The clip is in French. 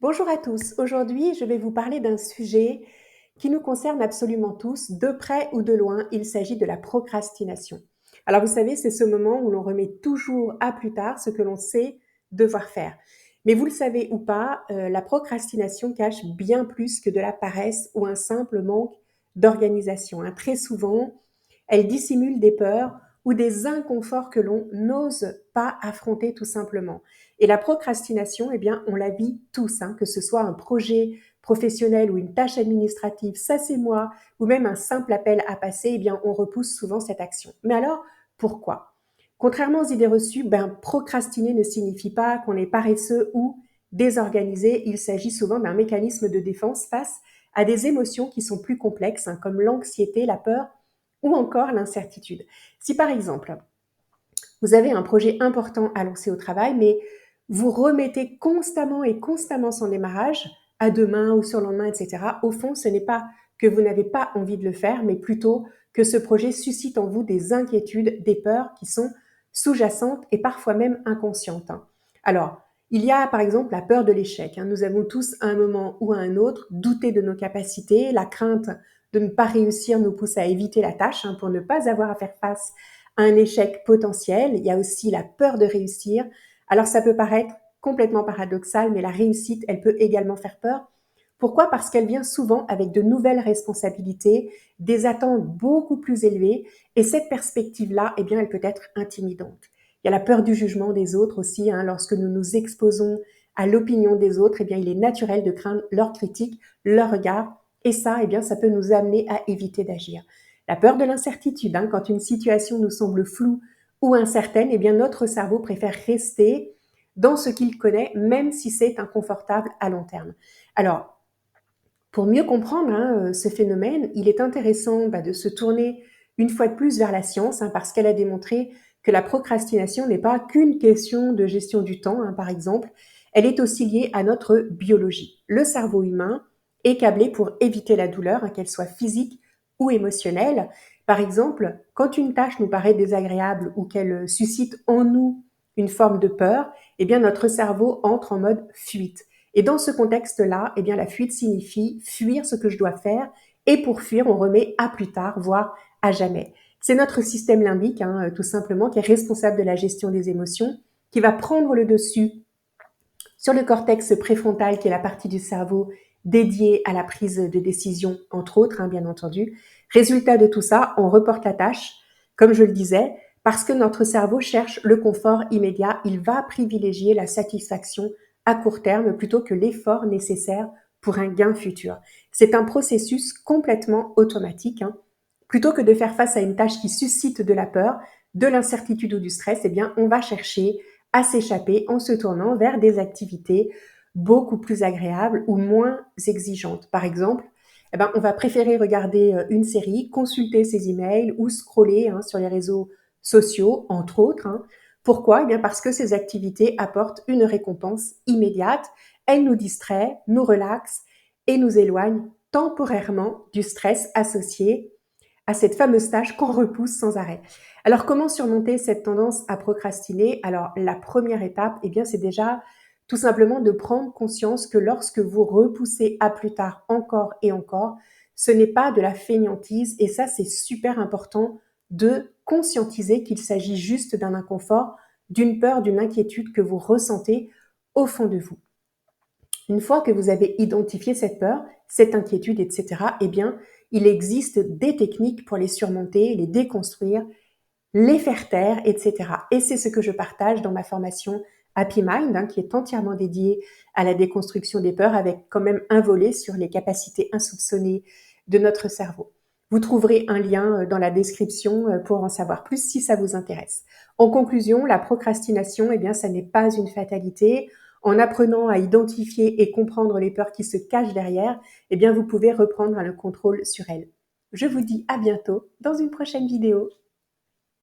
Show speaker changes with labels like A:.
A: Bonjour à tous. Aujourd'hui, je vais vous parler d'un sujet qui nous concerne absolument tous, de près ou de loin. Il s'agit de la procrastination. Alors, vous savez, c'est ce moment où l'on remet toujours à plus tard ce que l'on sait devoir faire. Mais vous le savez ou pas, la procrastination cache bien plus que de la paresse ou un simple manque d'organisation. Très souvent, elle dissimule des peurs ou des inconforts que l'on n'ose pas affronter tout simplement. Et la procrastination, eh bien, on la vit tous, que ce soit un projet professionnel ou une tâche administrative, ça c'est moi, ou même un simple appel à passer, eh bien, on repousse souvent cette action. Mais alors, pourquoi? Contrairement aux idées reçues, procrastiner ne signifie pas qu'on est paresseux ou désorganisé. Il s'agit souvent d'un mécanisme de défense face à des émotions qui sont plus complexes, comme l'anxiété, la peur ou encore l'incertitude. Si par exemple, vous avez un projet important à lancer au travail, mais vous remettez constamment et constamment son démarrage à demain ou sur le lendemain, etc. Au fond, ce n'est pas que vous n'avez pas envie de le faire, mais plutôt que ce projet suscite en vous des inquiétudes, des peurs qui sont sous-jacentes et parfois même inconscientes. Alors, il y a par exemple la peur de l'échec. Nous avons tous à un moment ou à un autre douté de nos capacités, la crainte de ne pas réussir nous pousse à éviter la tâche pour ne pas avoir à faire face à un échec potentiel. Il y a aussi la peur de réussir. Alors ça peut paraître complètement paradoxal, mais la réussite, elle peut également faire peur. Pourquoi? Parce qu'elle vient souvent avec de nouvelles responsabilités, des attentes beaucoup plus élevées, et cette perspective-là, eh bien, elle peut être intimidante. Il y a la peur du jugement des autres aussi. Lorsque nous nous exposons à l'opinion des autres, eh bien, il est naturel de craindre leur critique, leur regard, et ça, eh bien, ça peut nous amener à éviter d'agir. La peur de l'incertitude, quand une situation nous semble floue ou incertaine, eh bien, notre cerveau préfère rester dans ce qu'il connaît, même si c'est inconfortable à long terme. Alors, pour mieux comprendre ce phénomène, il est intéressant de se tourner une fois de plus vers la science, parce qu'elle a démontré que la procrastination n'est pas qu'une question de gestion du temps, par exemple, elle est aussi liée à notre biologie. Le cerveau humain est câblé pour éviter la douleur, qu'elle soit physique ou émotionnelle. Par exemple, quand une tâche nous paraît désagréable ou qu'elle suscite en nous une forme de peur, eh bien notre cerveau entre en mode fuite. Et dans ce contexte-là, eh bien, la fuite signifie fuir ce que je dois faire, et pour fuir, on remet à plus tard, voire à jamais. C'est notre système limbique, tout simplement, qui est responsable de la gestion des émotions, qui va prendre le dessus sur le cortex préfrontal, qui est la partie du cerveau dédiée à la prise de décision, entre autres, bien entendu. Résultat de tout ça, on reporte la tâche, comme je le disais, parce que notre cerveau cherche le confort immédiat. Il va privilégier la satisfaction à court terme plutôt que l'effort nécessaire pour un gain futur. C'est un processus complètement automatique. Plutôt que de faire face à une tâche qui suscite de la peur, de l'incertitude ou du stress, eh bien, on va chercher à s'échapper en se tournant vers des activités beaucoup plus agréables ou moins exigeantes. Par exemple, on va préférer regarder une série, consulter ses emails ou scroller sur les réseaux sociaux, entre autres. Pourquoi? Eh bien parce que ces activités apportent une récompense immédiate. Elles nous distraient, nous relaxent et nous éloignent temporairement du stress associé à cette fameuse tâche qu'on repousse sans arrêt. Alors, comment surmonter cette tendance à procrastiner? Alors, la première étape, eh bien, c'est déjà tout simplement de prendre conscience que lorsque vous repoussez à plus tard encore et encore, ce n'est pas de la fainéantise, et ça, c'est super important de conscientiser qu'il s'agit juste d'un inconfort, d'une peur, d'une inquiétude que vous ressentez au fond de vous. Une fois que vous avez identifié cette peur, cette inquiétude, etc., eh bien, il existe des techniques pour les surmonter, les déconstruire, les faire taire, etc. Et c'est ce que je partage dans ma formation Happy Mind, qui est entièrement dédiée à la déconstruction des peurs, avec quand même un volet sur les capacités insoupçonnées de notre cerveau. Vous trouverez un lien dans la description pour en savoir plus si ça vous intéresse. En conclusion, la procrastination, eh bien, ça n'est pas une fatalité. En apprenant à identifier et comprendre les peurs qui se cachent derrière, eh bien, vous pouvez reprendre le contrôle sur elles. Je vous dis à bientôt dans une prochaine vidéo.